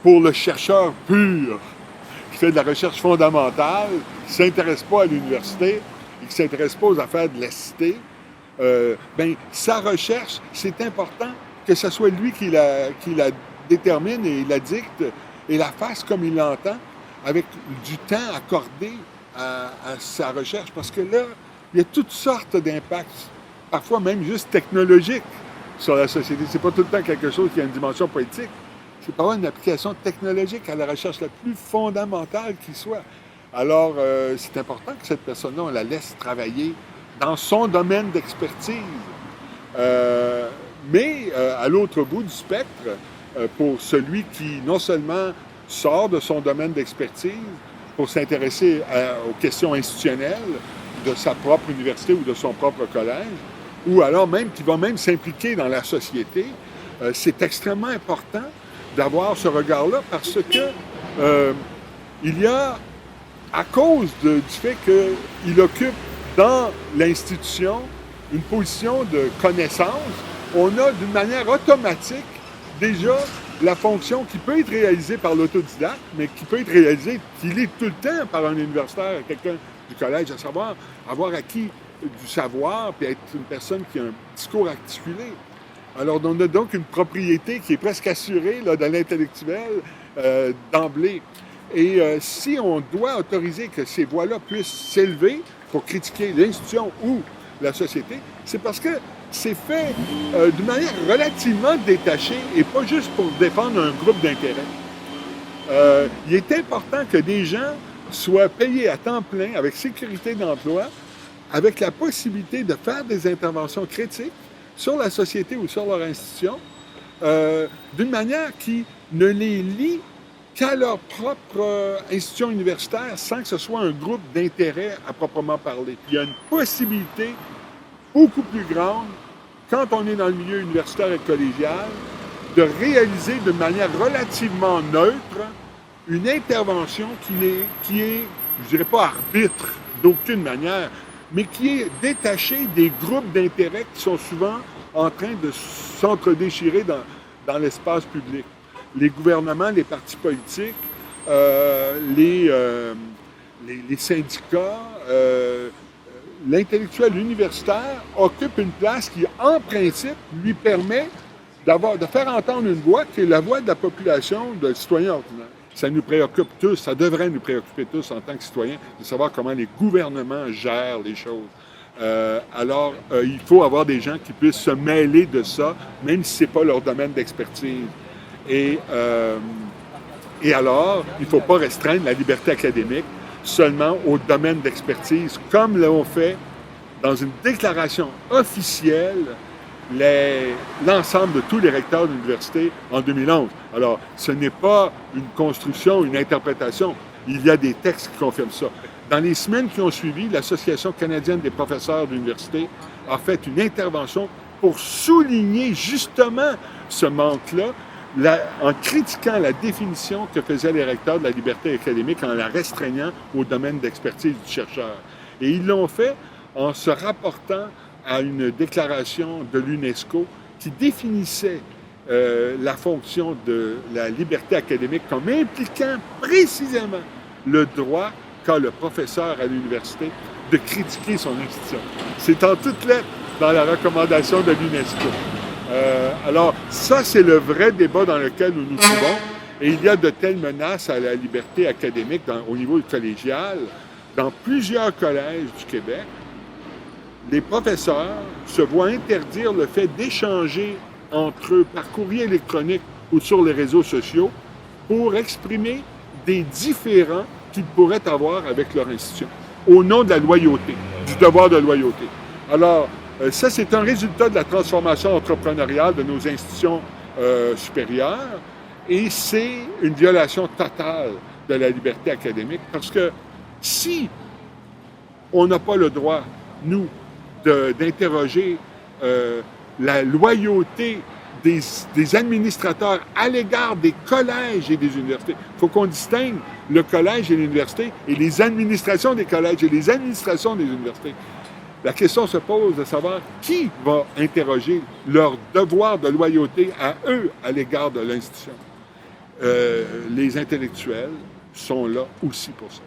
pour le chercheur pur, qui fait de la recherche fondamentale, qui ne s'intéresse pas à l'université et qui ne s'intéresse pas aux affaires de la cité, sa recherche, c'est important que ce soit lui qui la détermine et la dicte et la fasse comme il l'entend, avec du temps accordé à sa recherche. Parce que là, il y a toutes sortes d'impacts, parfois même juste technologiques sur la société. C'est pas tout le temps quelque chose qui a une dimension politique. C'est pas une application technologique à la recherche la plus fondamentale qui soit. Alors, c'est important que cette personne-là, on la laisse travailler dans son domaine d'expertise. Mais à l'autre bout du spectre, pour celui qui non seulement sort de son domaine d'expertise pour s'intéresser aux questions institutionnelles de sa propre université ou de son propre collège, ou alors même qui va même s'impliquer dans la société, c'est extrêmement important d'avoir ce regard-là parce que il y a, à cause du fait qu'il occupe dans l'institution une position de connaissance, on a d'une manière automatique déjà la fonction qui peut être réalisée par l'autodidacte, mais qui peut être réalisée, qui l'est tout le temps par un universitaire, quelqu'un du collège, à savoir avoir acquis du savoir, puis être une personne qui a un discours articulé. Alors, on a donc une propriété qui est presque assurée là, de l'intellectuel d'emblée. Et si on doit autoriser que ces voix-là puissent s'élever pour critiquer l'institution ou la société, c'est parce que c'est fait d'une manière relativement détachée et pas juste pour défendre un groupe d'intérêts. Il est important que des gens soient payés à temps plein, avec sécurité d'emploi, avec la possibilité de faire des interventions critiques sur la société ou sur leur institution, d'une manière qui ne les lie qu'à leur propre institution universitaire sans que ce soit un groupe d'intérêts à proprement parler. Il y a une possibilité beaucoup plus grande, quand on est dans le milieu universitaire et collégial, de réaliser de manière relativement neutre une intervention qui est, je dirais pas arbitre d'aucune manière, mais qui est détachée des groupes d'intérêts qui sont souvent en train de s'entre-déchirer dans l'espace public. Les gouvernements, les partis politiques, les syndicats, l'intellectuel universitaire occupe une place qui, en principe, lui permet de faire entendre une voix qui est la voix de la population, de citoyens ordinaires. Ça nous préoccupe tous, ça devrait nous préoccuper tous en tant que citoyens, de savoir comment les gouvernements gèrent les choses. Alors, il faut avoir des gens qui puissent se mêler de ça, même si ce n'est pas leur domaine d'expertise. Et alors, il ne faut pas restreindre la liberté académique seulement au domaine d'expertise, comme l'ont fait dans une déclaration officielle l'ensemble de tous les recteurs d'université en 2011. Alors, ce n'est pas une construction, une interprétation. Il y a des textes qui confirment ça. Dans les semaines qui ont suivi, l'Association canadienne des professeurs d'université a fait une intervention pour souligner justement ce manque-là, en critiquant la définition que faisaient les recteurs de la liberté académique en la restreignant au domaine d'expertise du chercheur. Et ils l'ont fait en se rapportant à une déclaration de l'UNESCO qui définissait la fonction de la liberté académique comme impliquant précisément le droit qu'a le professeur à l'université de critiquer son institution. C'est en toutes lettres dans la recommandation de l'UNESCO. Alors, ça, c'est le vrai débat dans lequel nous nous trouvons. Et il y a de telles menaces à la liberté académique au niveau collégial. Dans plusieurs collèges du Québec, les professeurs se voient interdire le fait d'échanger entre eux par courrier électronique ou sur les réseaux sociaux pour exprimer des différends qu'ils pourraient avoir avec leur institution, au nom de la loyauté, du devoir de loyauté. Alors, ça, c'est un résultat de la transformation entrepreneuriale de nos institutions supérieures et c'est une violation totale de la liberté académique parce que si on n'a pas le droit, nous, d'interroger la loyauté des administrateurs à l'égard des collèges et des universités. Il faut qu'on distingue le collège et l'université et les administrations des collèges et les administrations des universités. La question se pose de savoir qui va interroger leur devoir de loyauté à eux à l'égard de l'institution. les intellectuels sont là aussi pour ça.